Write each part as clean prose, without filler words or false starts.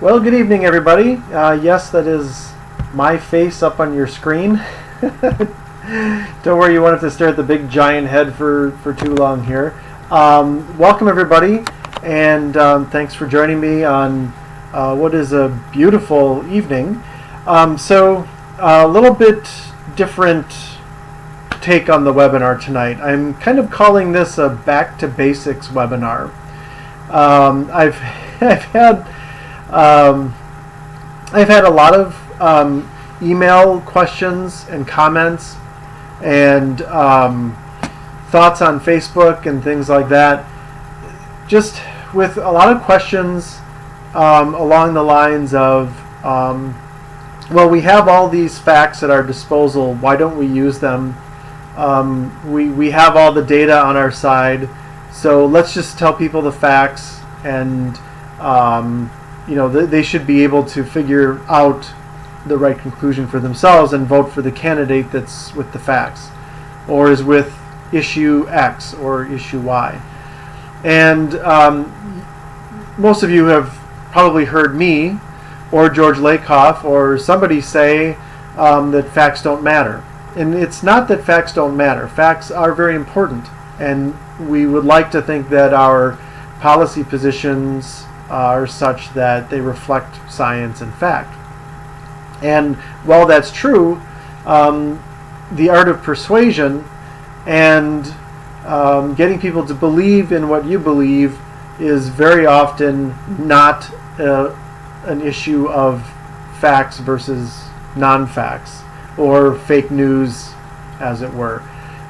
Well, good evening, everybody. Yes, that is my face up on your screen. Don't worry, you won't have to stare at the big giant head for too long here. Welcome, everybody, and thanks for joining me on what is a beautiful evening. So, a little bit different take on the webinar tonight. I'm kind of calling this a back to basics webinar. I've had a lot of email questions and comments and thoughts on Facebook and things like that, just with a lot of questions along the lines of, well, we have all these facts at our disposal, why don't we use them? We have all the data on our side, so let's just tell people the facts, and they should be able to figure out the right conclusion for themselves and vote for the candidate that's with the facts, or is with issue X or issue Y. And most of you have probably heard me or George Lakoff or somebody say that facts don't matter. And it's not that facts don't matter. Facts are very important, and we would like to think that our policy positions are such that they reflect science and fact. And while that's true, the art of persuasion and getting people to believe in what you believe is very often not an issue of facts versus non-facts, or fake news, as it were.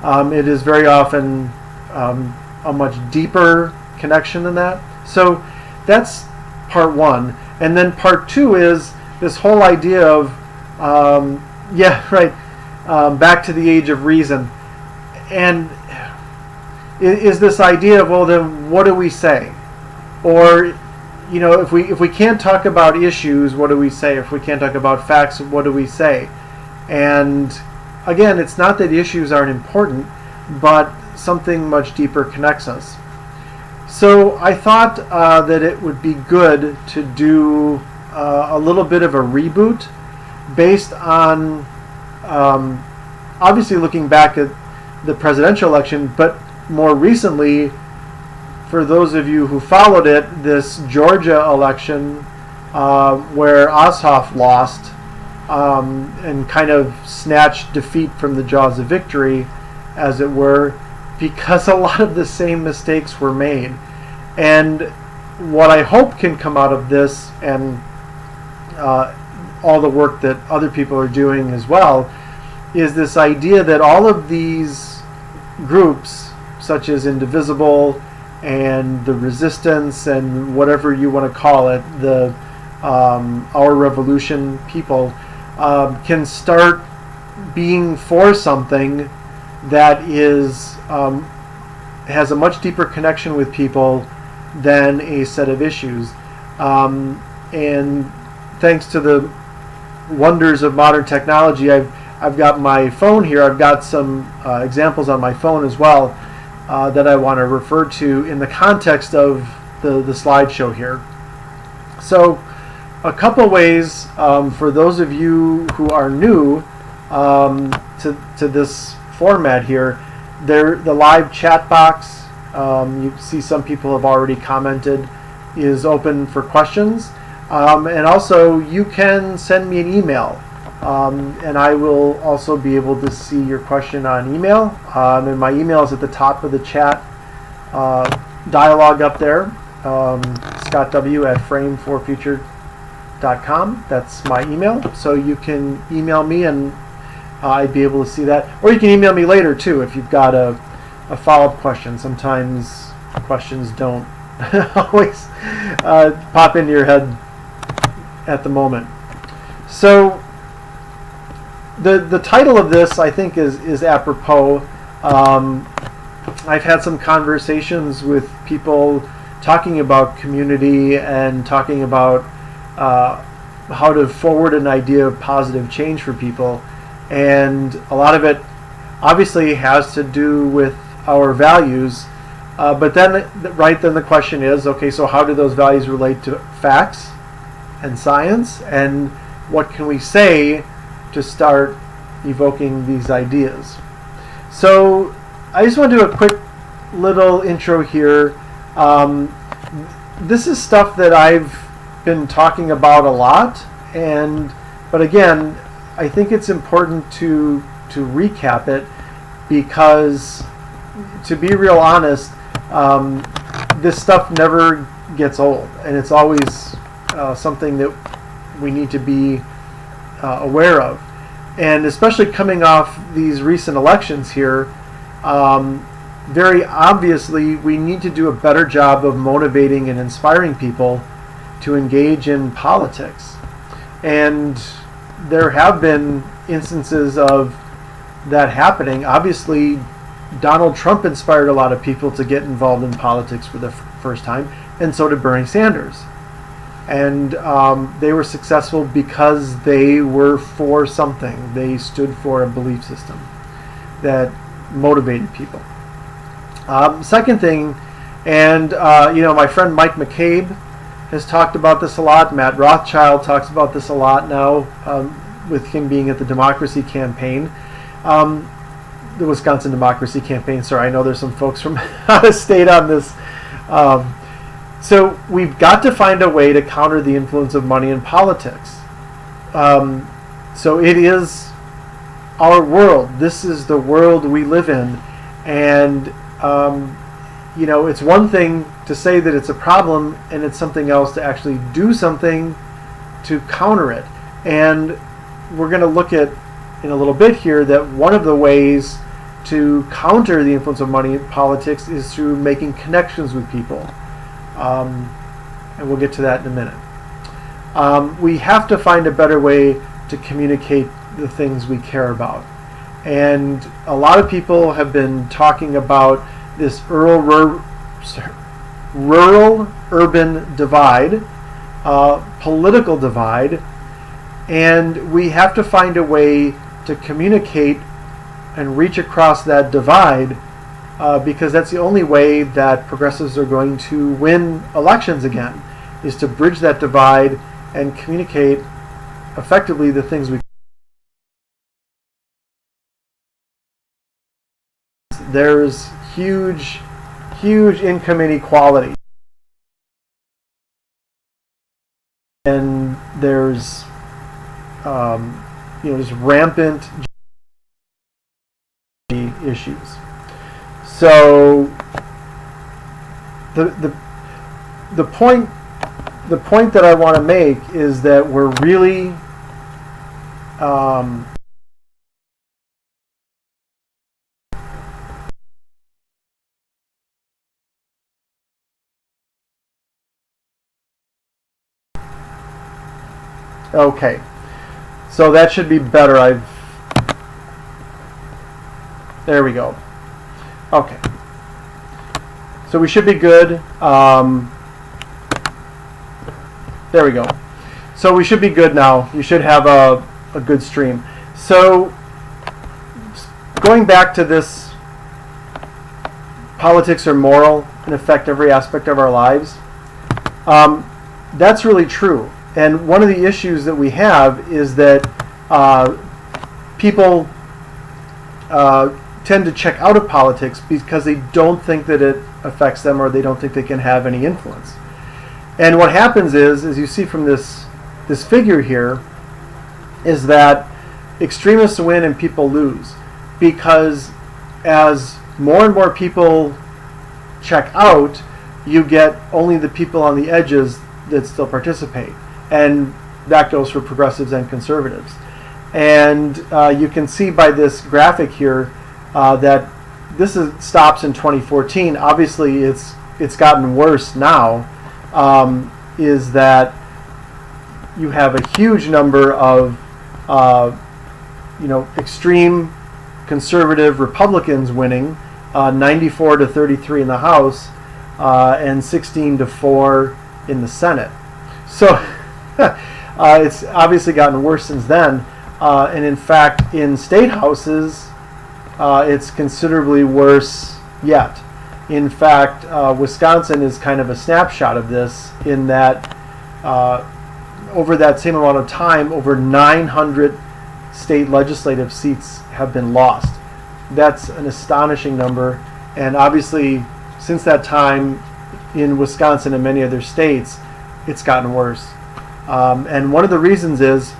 It is very often a much deeper connection than that. So that's part one. And then part two is this whole idea of, back to the age of reason. And is this idea of, well, then what do we say? Or, if we can't talk about issues, what do we say? If we can't talk about facts, what do we say? And again, it's not that issues aren't important, but something much deeper connects us. So I thought that it would be good to do a little bit of a reboot based on obviously looking back at the presidential election, but more recently, for those of you who followed it, this Georgia election where Ossoff lost and kind of snatched defeat from the jaws of victory, as it were, because a lot of the same mistakes were made. And what I hope can come out of this, and all the work that other people are doing as well, is this idea that all of these groups, such as Indivisible and the Resistance and whatever you want to call it, the Our Revolution people, can start being for something that is has a much deeper connection with people than a set of issues. And thanks to the wonders of modern technology, I've got my phone here. I've got some examples on my phone as well that I want to refer to in the context of the slideshow here. So a couple ways for those of you who are new to this format here. The live chat box, you see some people have already commented, is open for questions. And also you can send me an email, and I will also be able to see your question on email. And my email is at the top of the chat dialogue up there, scottw@frame4future.com. That's my email. So you can email me and I'd be able to see that. Or you can email me later too if you've got a follow-up question. Sometimes questions don't always pop into your head at the moment. So the title of this, I think, is apropos. I've had some conversations with people talking about community and talking about how to forward an idea of positive change for people. And a lot of it obviously has to do with our values, but then the question is, okay, so how do those values relate to facts and science, and what can we say to start evoking these ideas. So I just want to do a quick little intro here. This is stuff that I've been talking about a lot, but again, I think it's important to recap it, because to be real honest, this stuff never gets old, and it's always something that we need to be aware of. And especially coming off these recent elections here, very obviously we need to do a better job of motivating and inspiring people to engage in politics. And there have been instances of that happening. Obviously, Donald Trump inspired a lot of people to get involved in politics for the first time, and so did Bernie Sanders. And they were successful because they were for something. They stood for a belief system that motivated people. Second thing, and my friend Mike McCabe has talked about this a lot. Matt Rothschild talks about this a lot now, with him being at the Democracy Campaign, the Wisconsin Democracy Campaign. Sorry, I know there's some folks from out of state on this. So we've got to find a way to counter the influence of money in politics. So it is our world. This is the world we live in. And, it's one thing to say that it's a problem, and it's something else to actually do something to counter it. And we're going to look at in a little bit here that one of the ways to counter the influence of money in politics is through making connections with people. And we'll get to that in a minute. We have to find a better way to communicate the things we care about. And a lot of people have been talking about this rural-urban divide, political divide, and we have to find a way to communicate and reach across that divide, because that's the only way that progressives are going to win elections again, is to bridge that divide and communicate effectively the things we. There's huge income inequality, and there's there's rampant issues. So the point that I want to make is that we're really okay. So that should be better. There we go. Okay. So we should be good. There we go. So we should be good now. You should have a good stream. So going back to this, politics are moral and affect every aspect of our lives. That's really true. And one of the issues that we have is that people tend to check out of politics because they don't think that it affects them, or they don't think they can have any influence. And what happens is, as you see from this figure here, is that extremists win and people lose, because as more and more people check out, you get only the people on the edges that still participate. And that goes for progressives and conservatives. And you can see by this graphic here that this stops in 2014. Obviously, it's gotten worse now. Is that you have a huge number of extreme conservative Republicans winning, 94 to 33 in the House, and 16 to 4 in the Senate. So it's obviously gotten worse since then. And in fact, in state houses, it's considerably worse yet. In fact, Wisconsin is kind of a snapshot of this, in that over that same amount of time, over 900 state legislative seats have been lost. That's an astonishing number, and obviously since that time in Wisconsin and many other states, it's gotten worse. And one of the reasons is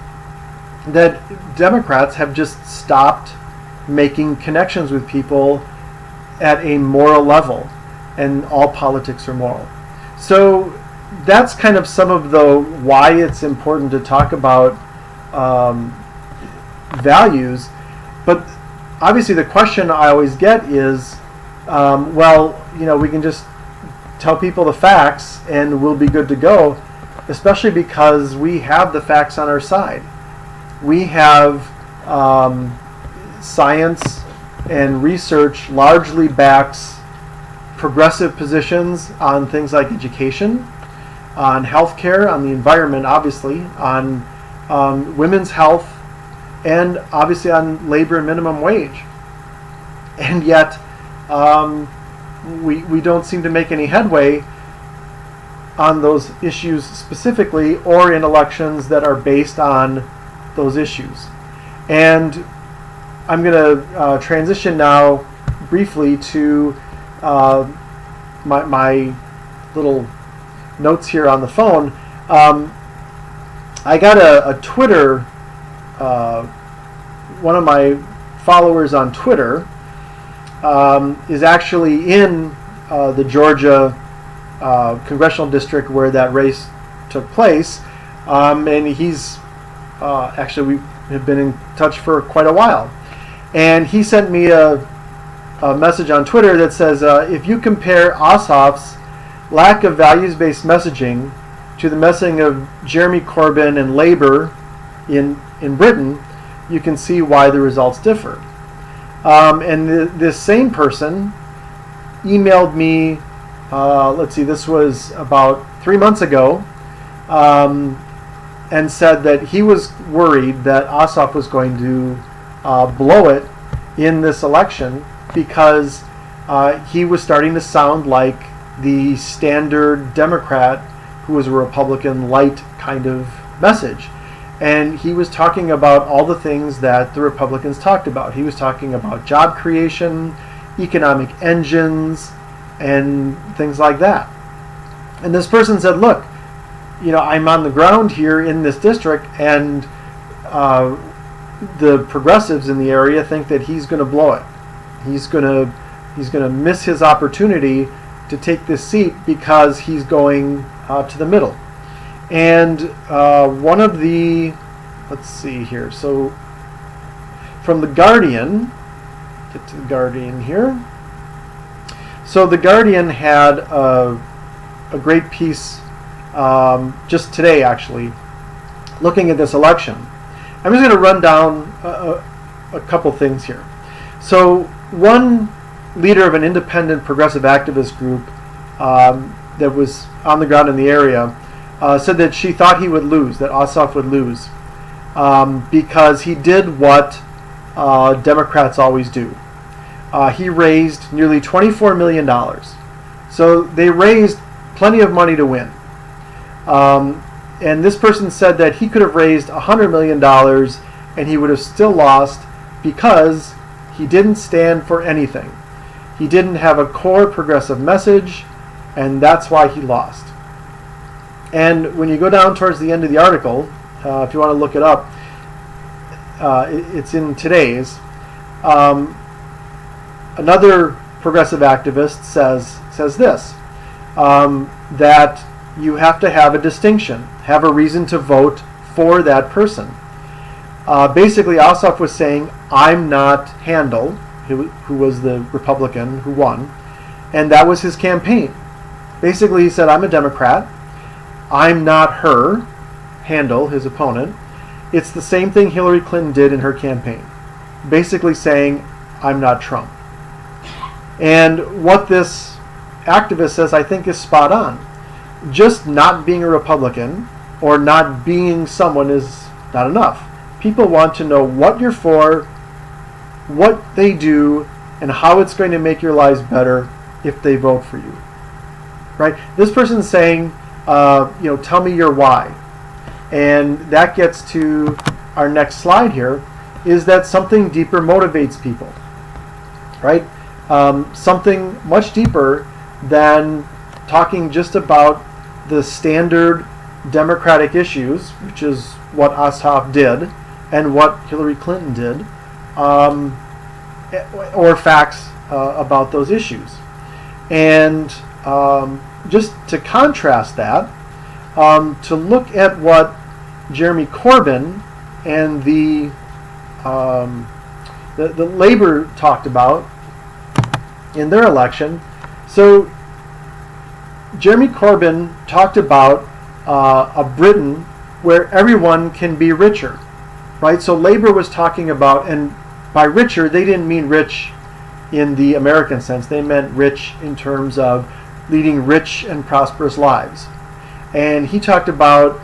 that Democrats have just stopped making connections with people at a moral level, and all politics are moral. So that's kind of some of the why it's important to talk about values. But obviously the question I always get is, we can just tell people the facts and we'll be good to go, especially because we have the facts on our side. We have science and research largely backs progressive positions on things like education, on healthcare, on the environment, obviously, on women's health, and obviously on labor and minimum wage. And yet, we don't seem to make any headway on those issues specifically, or in elections that are based on those issues. And I'm going to transition now briefly to my little notes here on the phone. I got a Twitter, one of my followers on Twitter is actually in the Georgia congressional district where that race took place, and he's actually, we have been in touch for quite a while. And he sent me a message on Twitter that says, if you compare Ossoff's lack of values-based messaging to the messaging of Jeremy Corbyn and Labour in Britain, you can see why the results differ. And this same person emailed me, this was about 3 months ago, and said that he was worried that Ossoff was going to blow it in this election because he was starting to sound like the standard Democrat who was a Republican light kind of message. And he was talking about all the things that the Republicans talked about. He was talking about job creation, economic engines, and things like that. And this person said, look, I'm on the ground here in this district, and the progressives in the area think that he's going to blow it. He's going to miss his opportunity to take this seat because he's going to the middle. And one of the, let's see here, so from The Guardian, get to The Guardian here. So The Guardian had a great piece just today, actually, looking at this election. I'm just going to run down a couple things here. So one leader of an independent progressive activist group that was on the ground in the area said that she thought he would lose, that Ossoff would lose, because he did what Democrats always do. He raised nearly $24 million. So they raised plenty of money to win. And this person said that he could have raised $100 million and he would have still lost because he didn't stand for anything. He didn't have a core progressive message, and that's why he lost. And when you go down towards the end of the article, if you want to look it up, it's in today's. Another progressive activist says this, that you have to have a distinction, have a reason to vote for that person. Basically, Ossoff was saying, I'm not Handel, who was the Republican who won, and that was his campaign. Basically, he said, I'm a Democrat. I'm not her, Handel, his opponent. It's the same thing Hillary Clinton did in her campaign. Basically saying, I'm not Trump. And what this activist says, I think, is spot on. Just not being a Republican or not being someone is not enough. People want to know what you're for, what they do, and how it's going to make your lives better if they vote for you. Right? This person's saying, tell me your why. And that gets to our next slide here, is that something deeper motivates people, right? Something much deeper than talking just about the standard democratic issues, which is what Ossoff did and what Hillary Clinton did, or facts about those issues. And just to contrast that, to look at what Jeremy Corbyn and the Labour talked about in their election. So Jeremy Corbyn talked about a Britain where everyone can be richer, right? So Labour was talking about, and by richer, they didn't mean rich in the American sense. They meant rich in terms of leading rich and prosperous lives. And he talked about,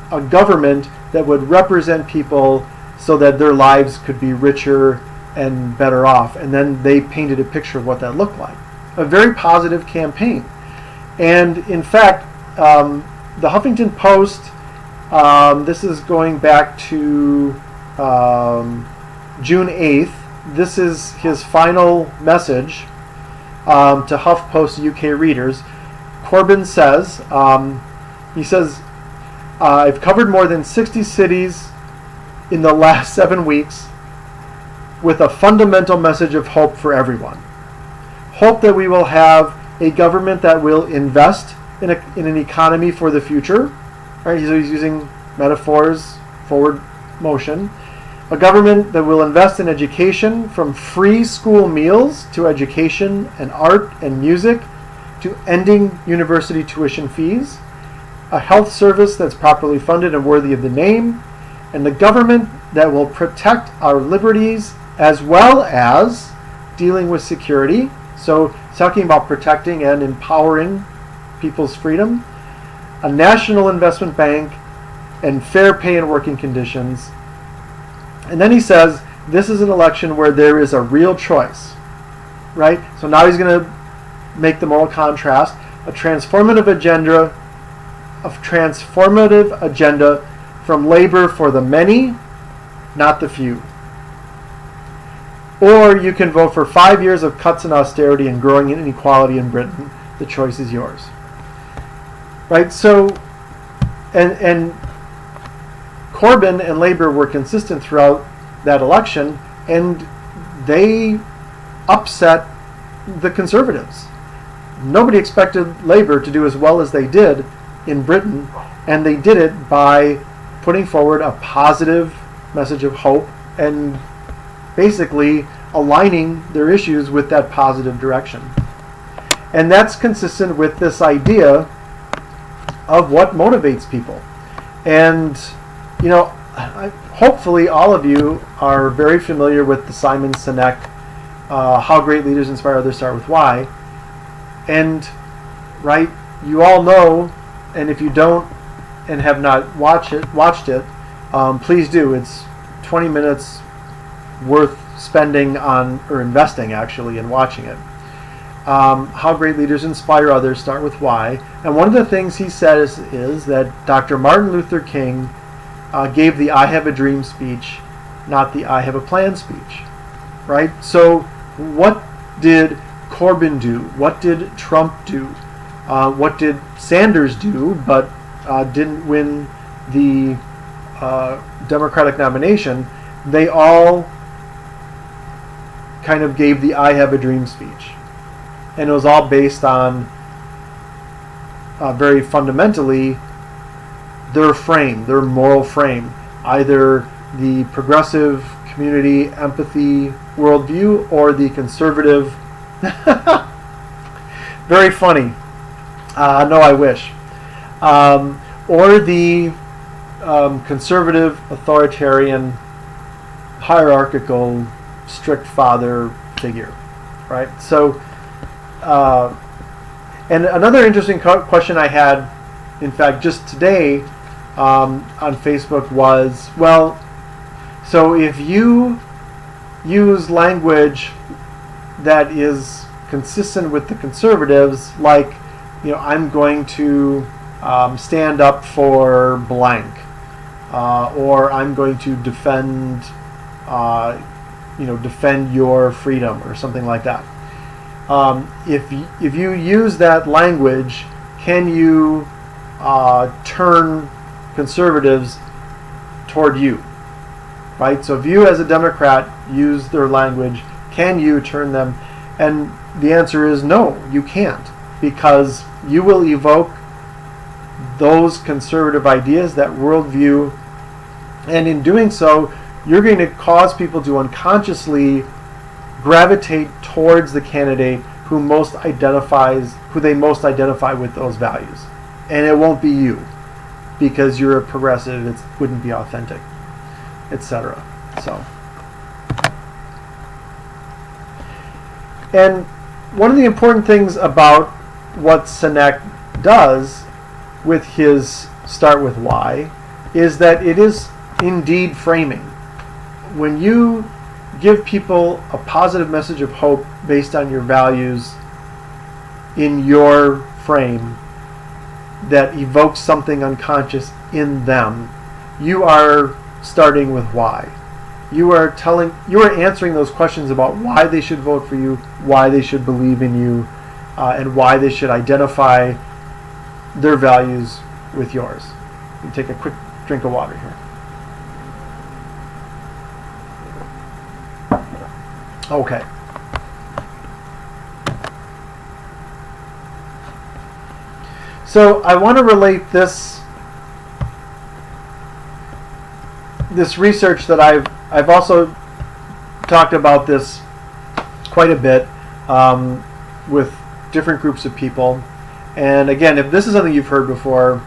a government that would represent people so that their lives could be richer and better off. And then they painted a picture of what that looked like. A very positive campaign. And in fact, the Huffington Post, this is going back to June 8th. This is his final message to HuffPost UK readers. Corbyn says, he says, I've covered more than 60 cities in the last 7 weeks with a fundamental message of hope for everyone. Hope that we will have a government that will invest in an economy for the future. Right? He's using metaphors, forward motion. A government that will invest in education, from free school meals to education and art and music to ending university tuition fees. A health service that's properly funded and worthy of the name. And the government that will protect our liberties as well as dealing with security. So talking about protecting and empowering people's freedom. A national investment bank and fair pay and working conditions. And then he says, this is an election where there is a real choice, right? So now he's going to make the moral contrast, a transformative agenda from labor for the many, not the few. Or you can vote for 5 years of cuts and austerity and growing inequality in Britain. The choice is yours. Right? So, and Corbyn and Labour were consistent throughout that election, and they upset the Conservatives. Nobody expected Labour to do as well as they did in Britain, and they did it by putting forward a positive message of hope and basically aligning their issues with that positive direction. And that's consistent with this idea of what motivates people. And, hopefully all of you are very familiar with the Simon Sinek, How Great Leaders Inspire Others Start With Why. And, right, you all know, and if you don't and have not watched it, please do. It's 20 minutes worth spending on, or investing actually, in watching it. How Great Leaders Inspire Others Start With Why. And one of the things he says is that Dr. Martin Luther King gave the I Have a Dream speech, not the I Have a Plan speech. Right? So what did Corbyn do? What did Trump do? What did Sanders do, but didn't win the Democratic nomination? They all kind of gave the I Have a Dream speech. And it was all based on very fundamentally their frame, their moral frame, either the progressive community empathy worldview or the conservative. Very funny. No, I wish. Or the conservative, authoritarian, hierarchical, strict father figure, right? So, and another interesting question I had, in fact, just today on Facebook was, well, so if you use language that is consistent with the conservatives, like, I'm going to stand up for blank, or I'm going to defend, defend your freedom, or something like that. If you use that language, can you turn conservatives toward you? Right? So if you as a Democrat use their language, can you turn them? And the answer is no, you can't, because you will evoke those conservative ideas, that worldview, and in doing so, you're going to cause people to unconsciously gravitate towards the candidate who they most identify with those values. And it won't be you, because you're a progressive, it wouldn't be authentic, etc. So, and one of the important things about what Sinek does with his Start With Why is that it is indeed framing. When you give people a positive message of hope based on your values in your frame that evokes something unconscious in them, you are starting with why. You are answering those questions about why they should vote for you, why they should believe in you, and why they should identify their values with yours. You take a quick drink of water here. Okay. So I want to relate this research that I've also talked about this quite a bit with different groups of people. And again, if this is something you've heard before,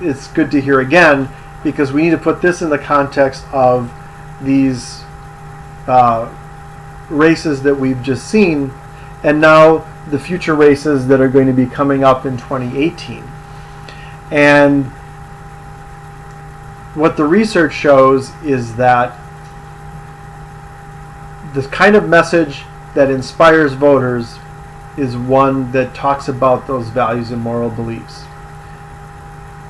it's good to hear again, because we need to put this in the context of these races that we've just seen, and now the future races that are going to be coming up in 2018. And what the research shows is that the kind of message that inspires voters is one that talks about those values and moral beliefs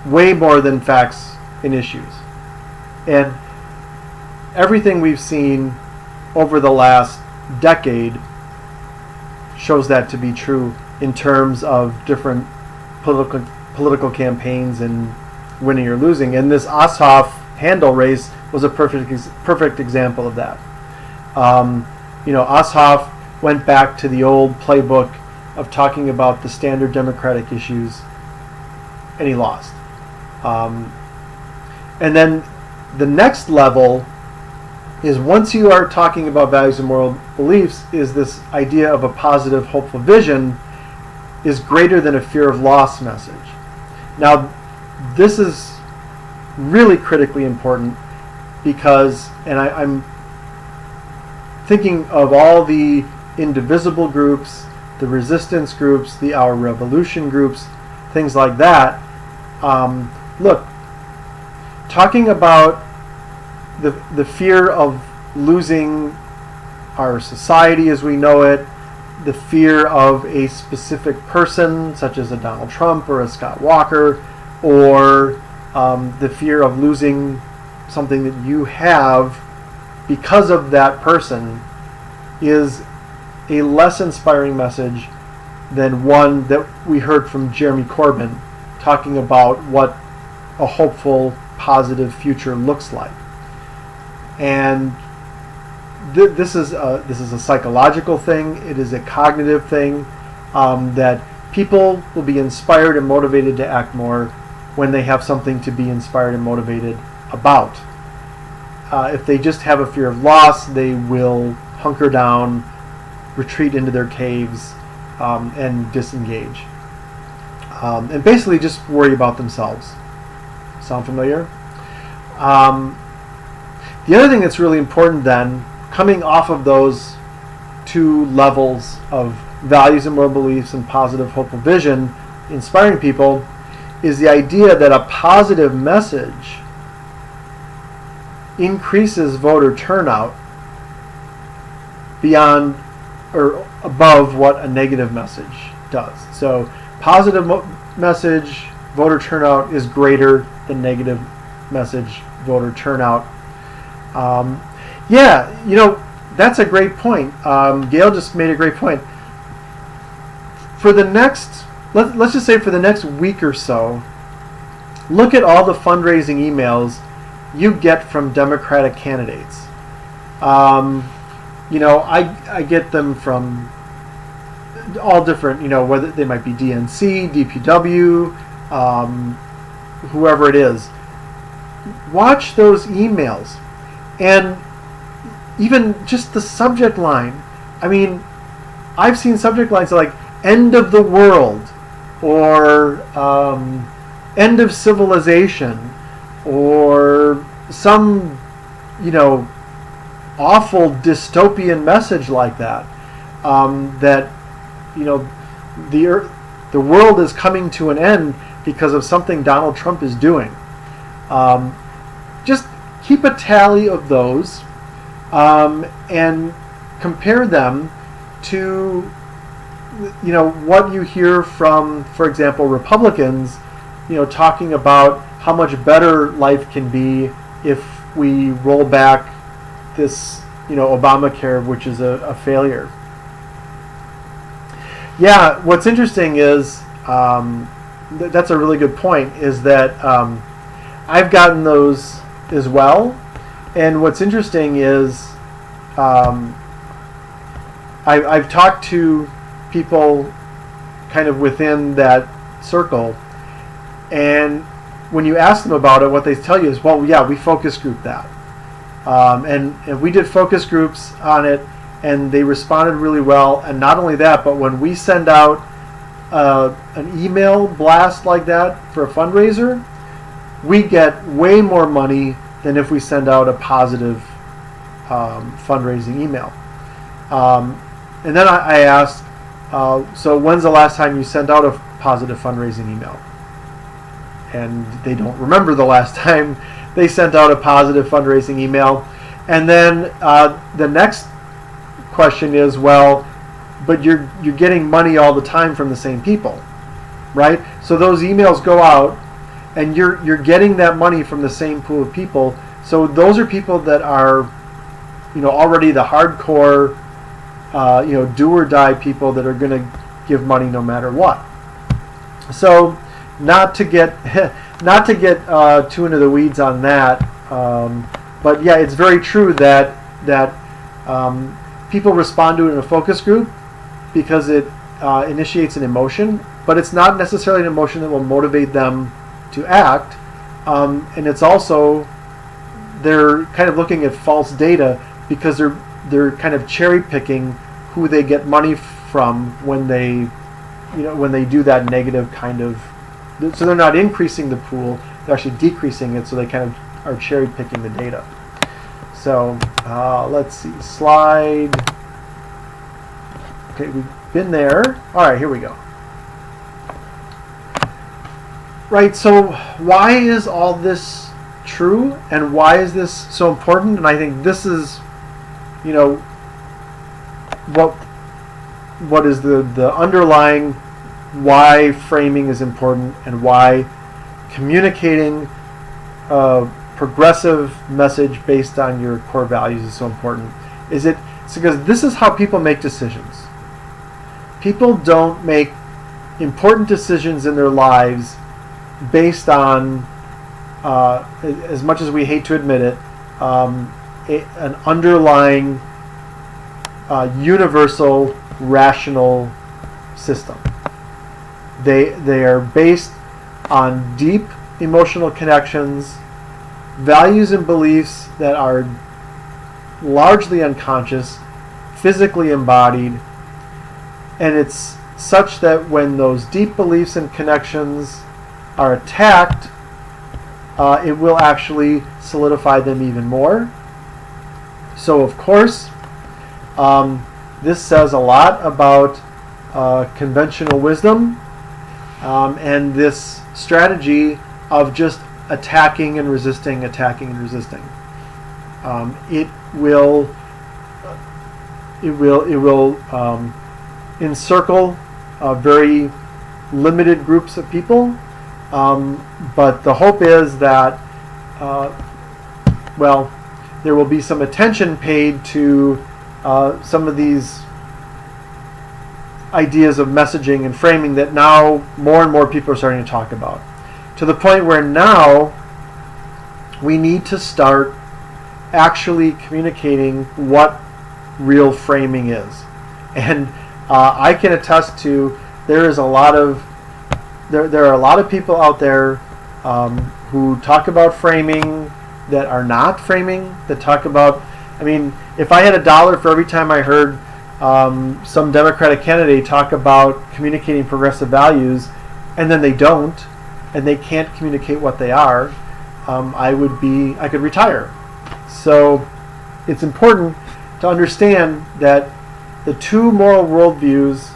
way more than facts and issues. And everything we've seen over the last decade shows that to be true in terms of different political campaigns and winning or losing. And this Ossoff-Handel race was a perfect example of that. Ossoff went back to the old playbook of talking about the standard democratic issues, and he lost. And then the next level is, once you are talking about values and moral beliefs, is this idea of a positive, hopeful vision is greater than a fear of loss message. Now, this is really critically important because, and I'm thinking of all the indivisible groups, the resistance groups, the Our Revolution groups, things like that. Look, talking about the fear of losing our society as we know it, the fear of a specific person, such as a Donald Trump or a Scott Walker, or the fear of losing something that you have because of that person, is a less inspiring message than one that we heard from Jeremy Corbyn talking about what a hopeful, positive future looks like. And this is a psychological thing. It is a cognitive thing, that people will be inspired and motivated to act more when they have something to be inspired and motivated about. If they just have a fear of loss, they will hunker down, retreat into their caves, and disengage. And basically just worry about themselves. Sound familiar? The other thing that's really important then, coming off of those two levels of values and moral beliefs and positive, hopeful vision, inspiring people, is the idea that a positive message increases voter turnout beyond or above what a negative message does. So positive message voter turnout is greater than negative message voter turnout. Yeah, that's a great point. Gail just made a great point. For the next, let's just say for the next week or so, look at all the fundraising emails you get from Democratic candidates. I get them from all different, whether they might be DNC, DPW, whoever it is. Watch those emails, and even just the subject line. I mean, I've seen subject lines like "end of the world" or "end of civilization" or some, awful dystopian message like that. That the world is coming to an end because of something Donald Trump is doing. Just keep a tally of those and compare them to what you hear from, for example, Republicans, talking about how much better life can be if we roll back this, Obamacare, which is a failure. Yeah, what's interesting is, that's a really good point, is that I've gotten those as well. And what's interesting is I've talked to people kind of within that circle, and when you ask them about it, what they tell you is, well, yeah, we focus group that. And we did focus groups on it, and they responded really well. And not only that, but when we send out an email blast like that for a fundraiser, we get way more money than if we send out a positive fundraising email. And then I asked, so when's the last time you sent out a positive fundraising email? And they don't remember the last time they sent out a positive fundraising email. And then the next question is, well, but you're getting money all the time from the same people, right? So those emails go out, and you're getting that money from the same pool of people. So those are people that are, already the hardcore, do or die people that are going to give money no matter what. So not to get too into the weeds on that, but yeah, it's very true that people respond to it in a focus group because it initiates an emotion, but it's not necessarily an emotion that will motivate them to act, and it's also, they're kind of looking at false data because they're kind of cherry picking who they get money from when they do that negative kind of. So they're not increasing the pool, they're actually decreasing it, so they kind of are cherry picking the data. So let's see, slide. Okay, we've been there. All right, here we go. Right, so why is all this true, and why is this so important? And I think this is, what is the underlying why framing is important, and why communicating a progressive message based on your core values is so important. It's because this is how people make decisions. People don't make important decisions in their lives based on, as much as we hate to admit it, an underlying universal rational system. They are based on deep emotional connections, values and beliefs that are largely unconscious, physically embodied, and it's such that when those deep beliefs and connections are attacked, it will actually solidify them even more. So of course, this says a lot about conventional wisdom, and this strategy of just attacking and resisting. It will encircle very limited groups of people, But the hope is that, there will be some attention paid to some of these ideas of messaging and framing that now more and more people are starting to talk about. To the point where now we need to start actually communicating what real framing is. And I can attest to there are a lot of people out there who talk about framing that are not framing, that talk about, if I had $1 for every time I heard some Democratic candidate talk about communicating progressive values and then they don't, and they can't communicate what they are, I could retire. So it's important to understand that the two moral worldviews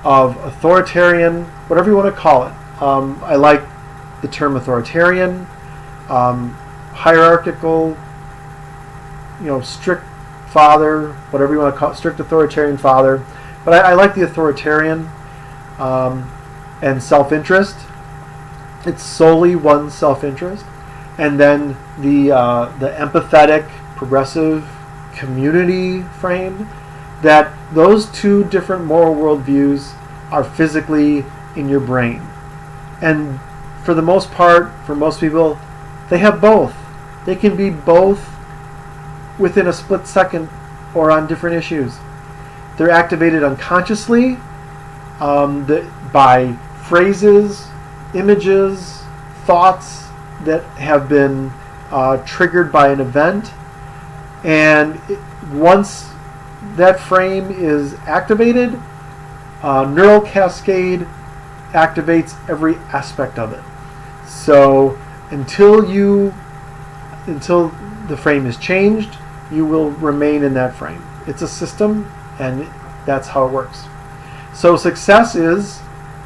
of authoritarian, whatever you want to call it, I like the term authoritarian, hierarchical, strict father, whatever you want to call it, strict authoritarian father, but I like the authoritarian and self-interest. It's solely one's self-interest. And then the empathetic, progressive community frame, that those two different moral worldviews are physically in your brain. And for the most part, for most people, they have both. They can be both within a split second or on different issues. They're activated unconsciously by phrases, images, thoughts that have been triggered by an event. And once that frame is activated, neural cascade activates every aspect of it. So until the frame is changed, you will remain in that frame. It's a system, and that's how it works. So success is,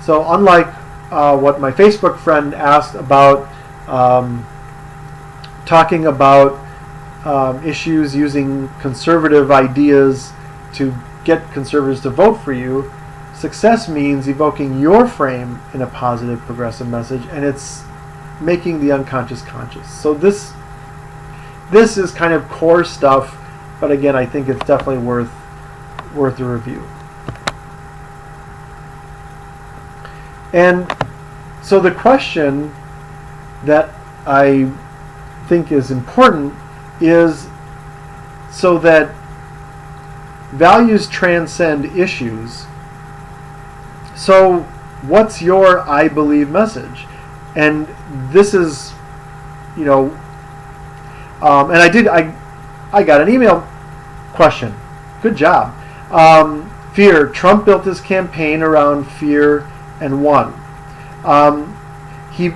unlike what my Facebook friend asked about talking about issues using conservative ideas to get conservatives to vote for you, success means evoking your frame in a positive, progressive message, and it's making the unconscious conscious. So this is kind of core stuff, but again, I think it's definitely worth a review. And so the question that I think is important is, so that values transcend issues, so what's your I believe message? And this is, and I got an email question. Good job. Fear. Trump built his campaign around fear and won. He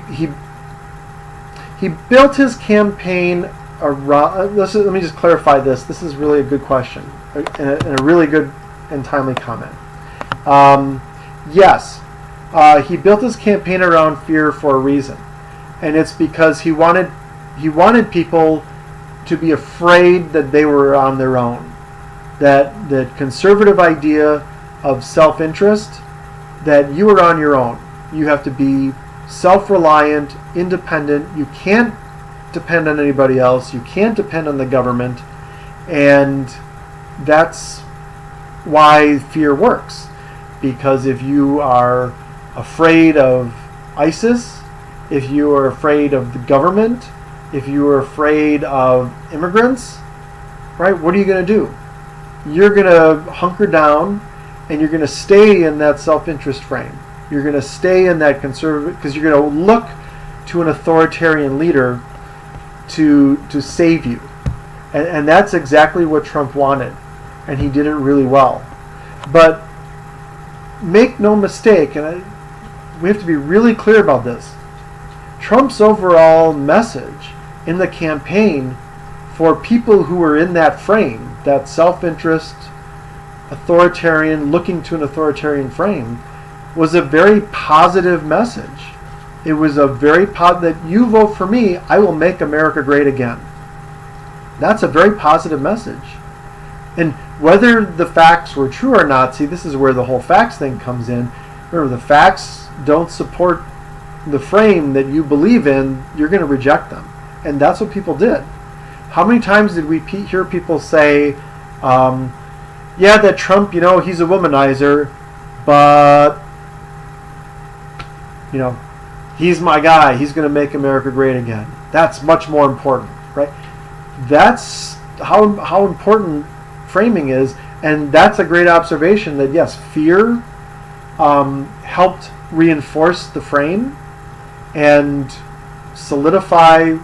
built his campaign around. Let me just clarify this. This is really a good question and a really good and timely comment. Yes, he built his campaign around fear for a reason, and it's because he wanted people to be afraid that they were on their own. That the conservative idea of self-interest, that you are on your own. You have to be self-reliant, independent. You can't depend on anybody else. You can't depend on the government. And that's why fear works. Because if you are afraid of ISIS, if you are afraid of the government, if you are afraid of immigrants, right, what are you going to do? You're going to hunker down and you're going to stay in that self-interest frame. You're going to stay in that conservative, because you're going to look to an authoritarian leader to save you. And that's exactly what Trump wanted. And he did it really well. But make no mistake, and we have to be really clear about this, Trump's overall message in the campaign for people who were in that frame, that self-interest, authoritarian, looking to an authoritarian frame, was a very positive message. It was a very positive, that you vote for me, I will make America great again. That's a very positive message. And whether the facts were true or not, see, this is where the whole facts thing comes in. Remember, the facts don't support the frame that you believe in, you're going to reject them. And that's what people did. How many times did we hear people say, yeah, that Trump, he's a womanizer, but, he's my guy. He's going to make America great again. That's much more important, right? That's how important framing is. And that's a great observation that, yes, fear helped reinforce the frame and solidify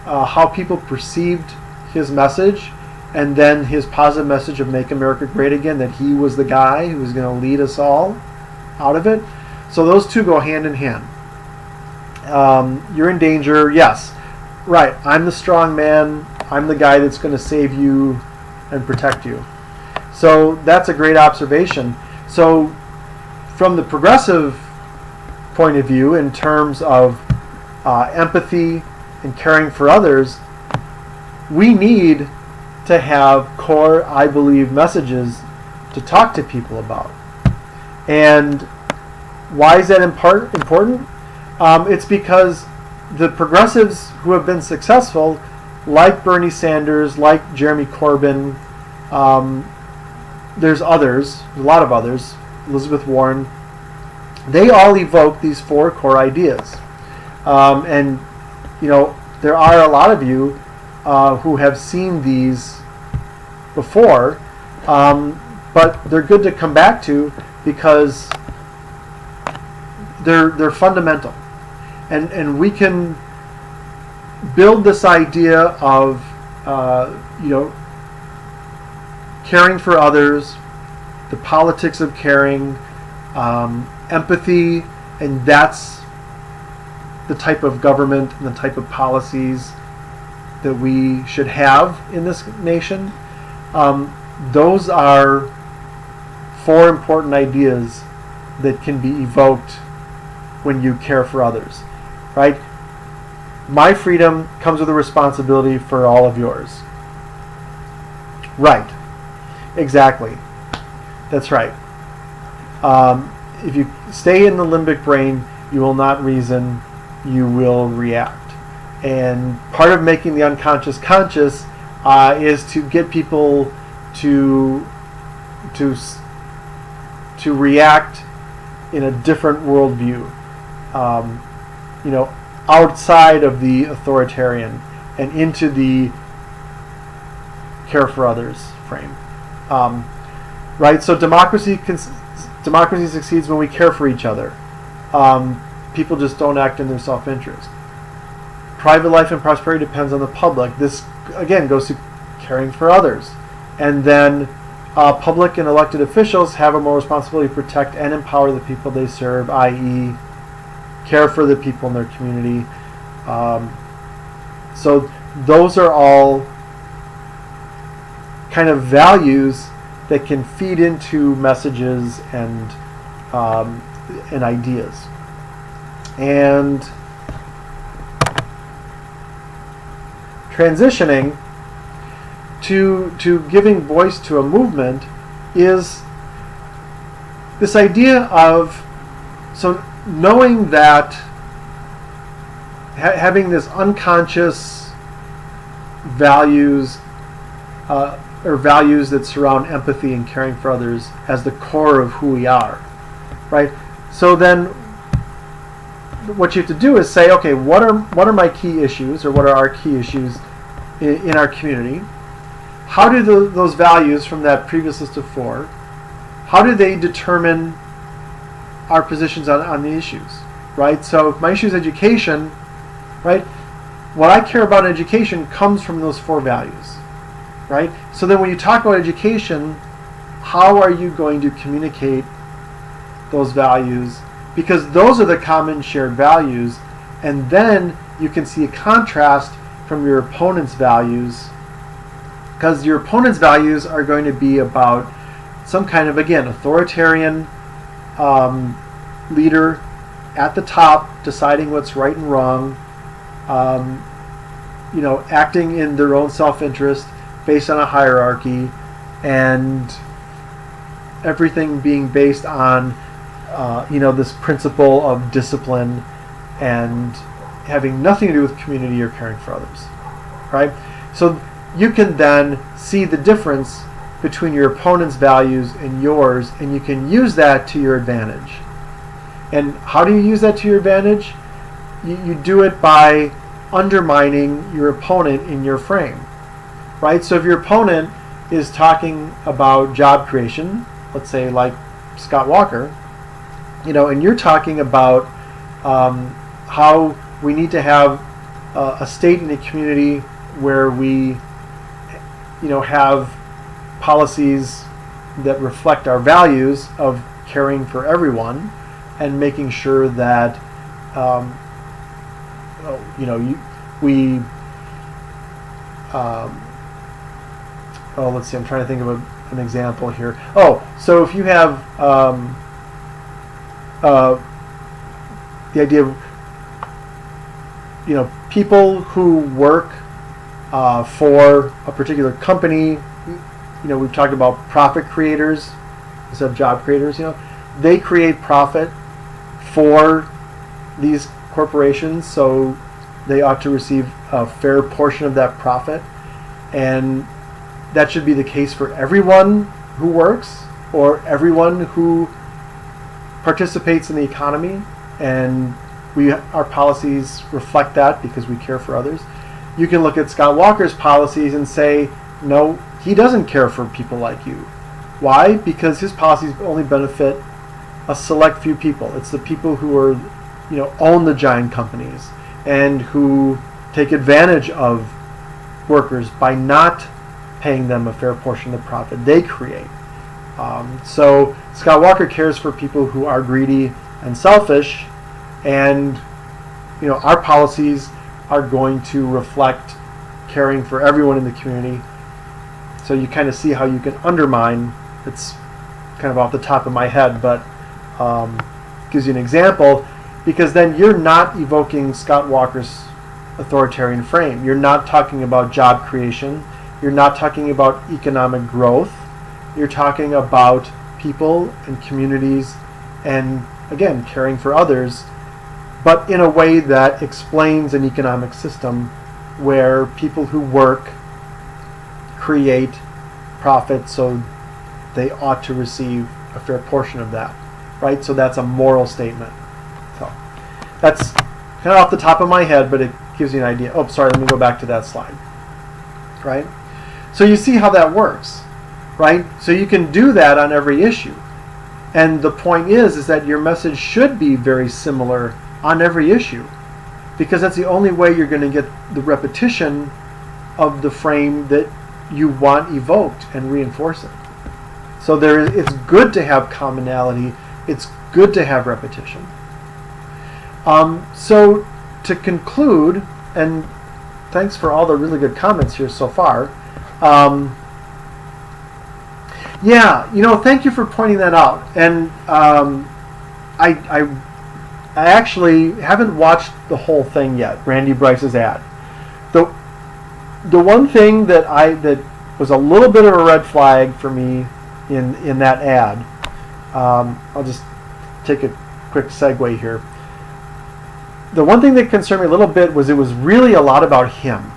how people perceived his message, and then his positive message of make America great again, that he was the guy who was going to lead us all out of it. So those two go hand in hand. You're in danger, yes. Right, I'm the strong man. I'm the guy that's going to save you and protect you. So that's a great observation. So from the progressive point of view, in terms of empathy and caring for others, we need to have core, I believe, messages to talk to people about. And why is that important? It's because the progressives who have been successful, like Bernie Sanders, like Jeremy Corbyn, there's others, a lot of others, Elizabeth Warren, they all evoke these four core ideas. And, there are a lot of you who have seen these before, but they're good to come back to because they're fundamental. And we can build this idea of, caring for others, the politics of caring, empathy, and that's the type of government and the type of policies that we should have in this nation. Those are four important ideas that can be evoked when you care for others, right? My freedom comes with a responsibility for all of yours. Right. Exactly. That's right. If you stay in the limbic brain, you will not reason, you will react. And part of making the unconscious conscious is to get people to react in a different worldview, outside of the authoritarian and into the care for others frame. Right? So democracy succeeds when we care for each other. People just don't act in their self-interest. Private life and prosperity depends on the public. This, again, goes to caring for others. And then public and elected officials have a moral responsibility to protect and empower the people they serve, i.e., care for the people in their community. So those are all kind of values that can feed into messages and ideas. And transitioning to giving voice to a movement is this idea of, so knowing that having this unconscious values or values that surround empathy and caring for others as the core of who we are, right? So then what you have to do is say, okay, what are my key issues, or what are our key issues in our community? How do those values from that previous list of four, how do they determine our positions on the issues, right? So if my issue is education, right, what I care about in education comes from those four values, right? So then when you talk about education, how are you going to communicate those values? Because those are the common shared values, and then you can see a contrast from your opponent's values, because your opponent's values are going to be about some kind of, again, authoritarian leader at the top deciding what's right and wrong, acting in their own self-interest based on a hierarchy, and everything being based on this principle of discipline and having nothing to do with community or caring for others, right? So you can then see the difference between your opponent's values and yours, and you can use that to your advantage. And how do you use that to your advantage? You do it by undermining your opponent in your frame, right? So if your opponent is talking about job creation, let's say like Scott Walker, and you're talking about how we need to have a state and a community where we, have policies that reflect our values of caring for everyone and making sure that let's see, I'm trying to think of an example here. So if you have the idea of people who work for a particular company, we've talked about profit creators instead of job creators. They create profit for these corporations, so they ought to receive a fair portion of that profit, and that should be the case for everyone who works or everyone who participates in the economy, and our policies reflect that because we care for others. You can look at Scott Walker's policies and say, no, he doesn't care for people like you. Why? Because his policies only benefit a select few people. It's the people who are, own the giant companies and who take advantage of workers by not paying them a fair portion of the profit they create. So Scott Walker cares for people who are greedy and selfish, and our policies are going to reflect caring for everyone in the community. So you kind of see how you can undermine. It's kind of off the top of my head, but gives you an example, because then you're not evoking Scott Walker's authoritarian frame. You're not talking about job creation. You're not talking about economic growth. You're talking about people and communities and, again, caring for others, but in a way that explains an economic system where people who work create profit, so they ought to receive a fair portion of that, right? So that's a moral statement. So that's kind of off the top of my head, but it gives you an idea. Oh, sorry, let me go back to that slide, right? So you see how that works, right? So you can do that on every issue. And the point is that your message should be very similar on every issue, because that's the only way you're going to get the repetition of the frame that you want evoked and reinforce it. So it's good to have commonality. It's good to have repetition. So to conclude, and thanks for all the really good comments here so far. Thank you for pointing that out. And I actually haven't watched the whole thing yet, Randy Bryce's ad. The one thing that was a little bit of a red flag for me in that ad, I'll just take a quick segue here. The one thing that concerned me a little bit was it was really a lot about him.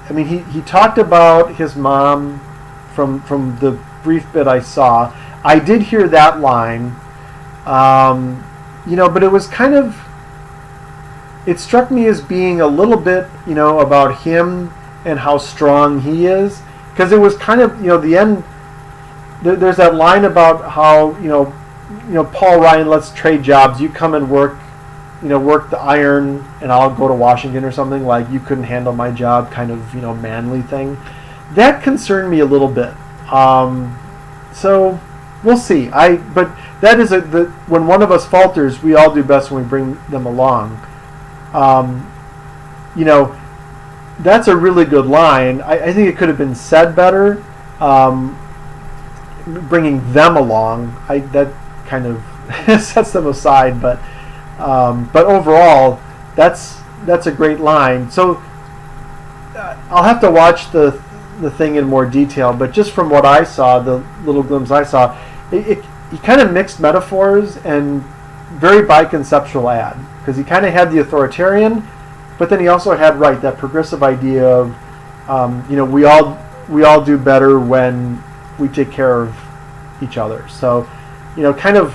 He talked about his mom from the brief bit I saw. I did hear that line, but it was kind of, it struck me as being a little bit, about him and how strong he is, because it was kind of, the end. There's that line about how, Paul Ryan, let's trade jobs. You come and work the iron, and I'll go to Washington or something. Like, you couldn't handle my job, kind of, manly thing. That concerned me a little bit. So we'll see. But that is when one of us falters, we all do best when we bring them along. That's a really good line. I think it could have been said better. Bringing them along, that kind of sets them aside. But overall, that's a great line. So I'll have to watch the thing in more detail. But just from what I saw, the little glimpse I saw, he kind of mixed metaphors and very biconceptual ad, because he kind of had the authoritarian, but then he also had that progressive idea of we all do better when we take care of each other. So kind of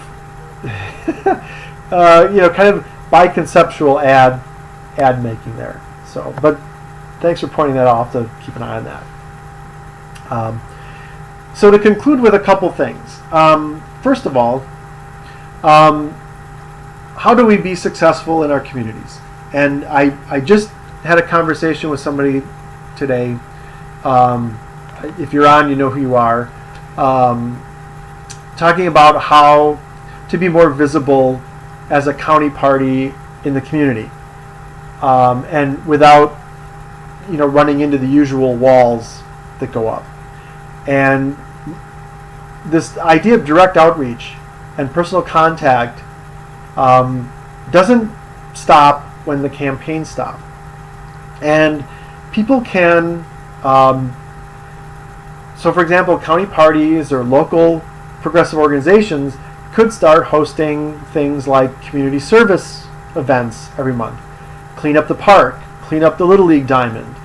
kind of biconceptual ad making there. So, but thanks for pointing that out. I'll have to keep an eye on that. So to conclude with a couple things. First of all, how do we be successful in our communities? And I just had a conversation with somebody today. If you're on, you know who you are. Talking about how to be more visible as a county party in the community, and without running into the usual walls that go up. And this idea of direct outreach and personal contact doesn't stop when the campaigns stop. And people can, so for example, county parties or local progressive organizations could start hosting things like community service events every month. Clean up the park, clean up the Little League diamond,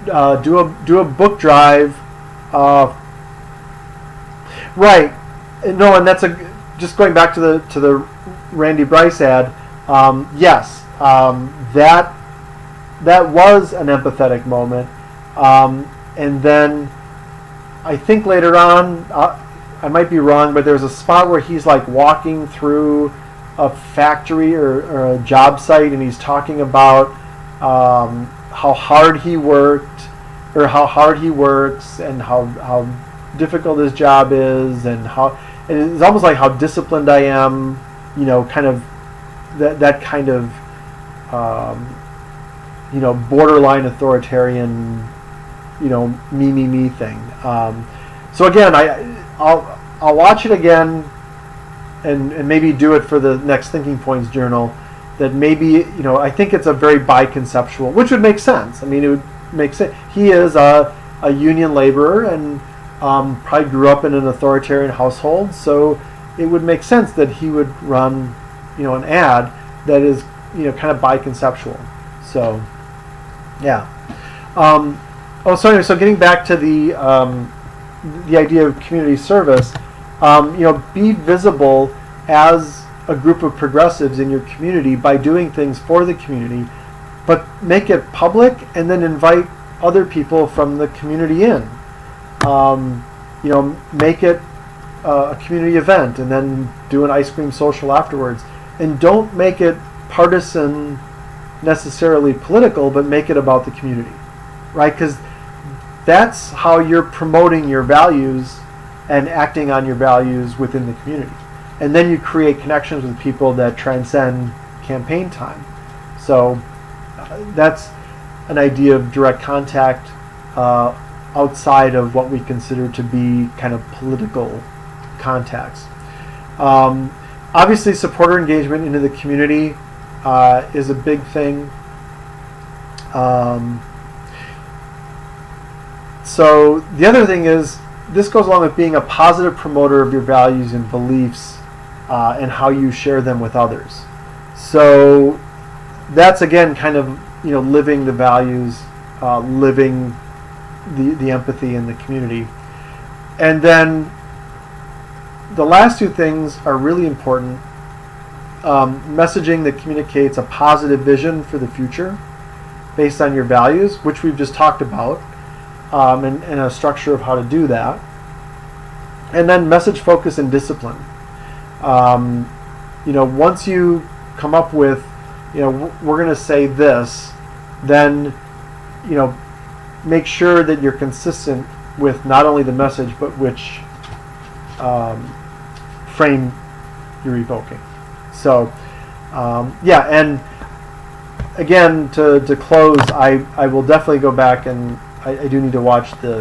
do a book drive. Right. No, and that's just going back to the Randy Bryce ad. Yes, that was an empathetic moment, and then I think later on, I might be wrong, but there's a spot where he's like walking through a factory or a job site, and he's talking about how hard he worked, or how hard he works, and how difficult his job is, and it's almost like how disciplined I am, kind of that kind of borderline authoritarian, me thing. So again, I'll watch it again, and maybe do it for the next Thinking Points journal. That maybe I think it's a very biconceptual, which would make sense. I mean, it would make sense. He is a union laborer and probably grew up in an authoritarian household, so it would make sense that he would run an ad that is kind of biconceptual. So yeah. So getting back to the idea of community service, be visible as a group of progressives in your community by doing things for the community, but make it public and then invite other people from the community in. Make it a community event and then do an ice cream social afterwards. And don't make it partisan, necessarily political, but make it about the community, right? Because that's how you're promoting your values and acting on your values within the community. And then you create connections with people that transcend campaign time. So that's an idea of direct contact outside of what we consider to be kind of political contacts. Obviously, supporter engagement into the community is a big thing. So the other thing is, this goes along with being a positive promoter of your values and beliefs and how you share them with others. So that's again kind of living the values, living the empathy in the community. And then the last two things are really important. Messaging that communicates a positive vision for the future based on your values, which we've just talked about, and a structure of how to do that. And then message focus and discipline. Once you come up with, we're going to say this, then, make sure that you're consistent with not only the message, but which frame you're evoking. So, and again, to close, I will definitely go back, and I do need to watch the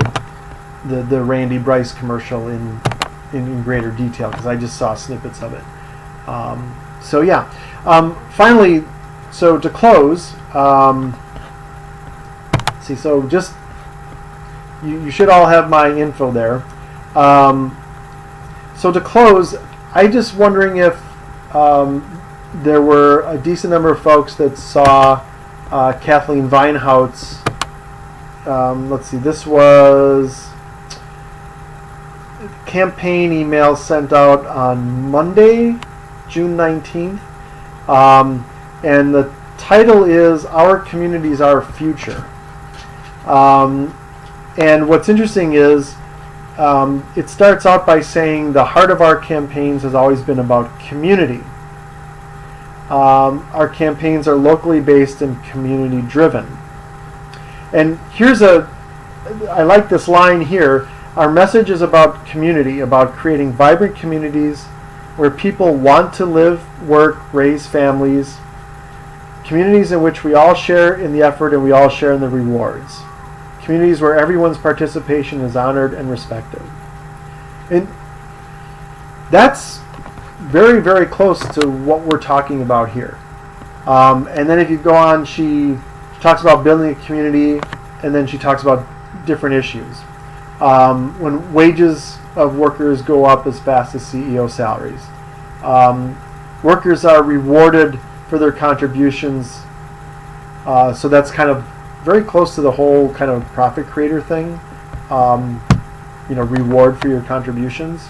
Randy Bryce commercial in greater detail, because I just saw snippets of it. Finally, so to close, so just you should all have my info there. So to close, I just wondering if there were a decent number of folks that saw Kathleen Vinehout's, let's see, this was campaign email sent out on Monday, June 19th. And the title is Our Communities, Our Future. And what's interesting is it starts out by saying the heart of our campaigns has always been about community. Our campaigns are locally based and community driven. And I like this line here. Our message is about community, about creating vibrant communities where people want to live, work, raise families, communities in which we all share in the effort and we all share in the rewards, communities where everyone's participation is honored and respected. And that's very, very close to what we're talking about here. And then if you go on, she talks about building a community, and then she talks about different issues. When wages of workers go up as fast as CEO salaries. Workers are rewarded for their contributions. So that's kind of very close to the whole kind of profit creator thing. Reward for your contributions.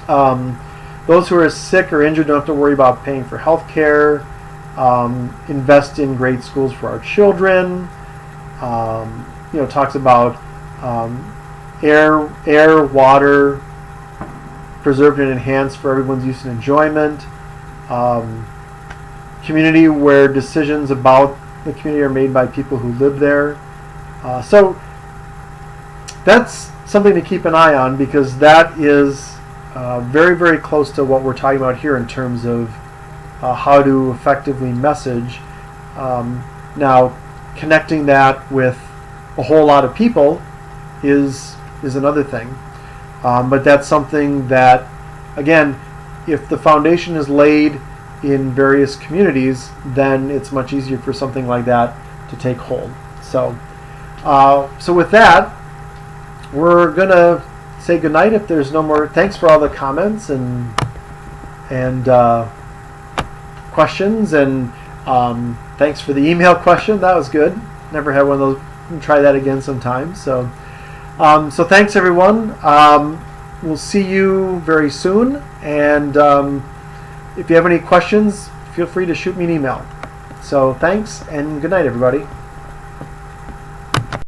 Those who are sick or injured don't have to worry about paying for health care. Invest in great schools for our children. Talks about air, water, preserved and enhanced for everyone's use and enjoyment. Community where decisions about the community are made by people who live there. So that's something to keep an eye on, because that is very, very close to what we're talking about here in terms of how to effectively message. Now, connecting that with a whole lot of people is another thing. But that's something that, again, if the foundation is laid in various communities, then it's much easier for something like that to take hold. So with that, we're gonna say goodnight if there's no more. Thanks for all the comments and questions, and thanks for the email question. That was good. Never had one of those. Try that again sometime. So thanks everyone. We'll see you very soon, and if you have any questions, feel free to shoot me an email. So thanks, and good night everybody.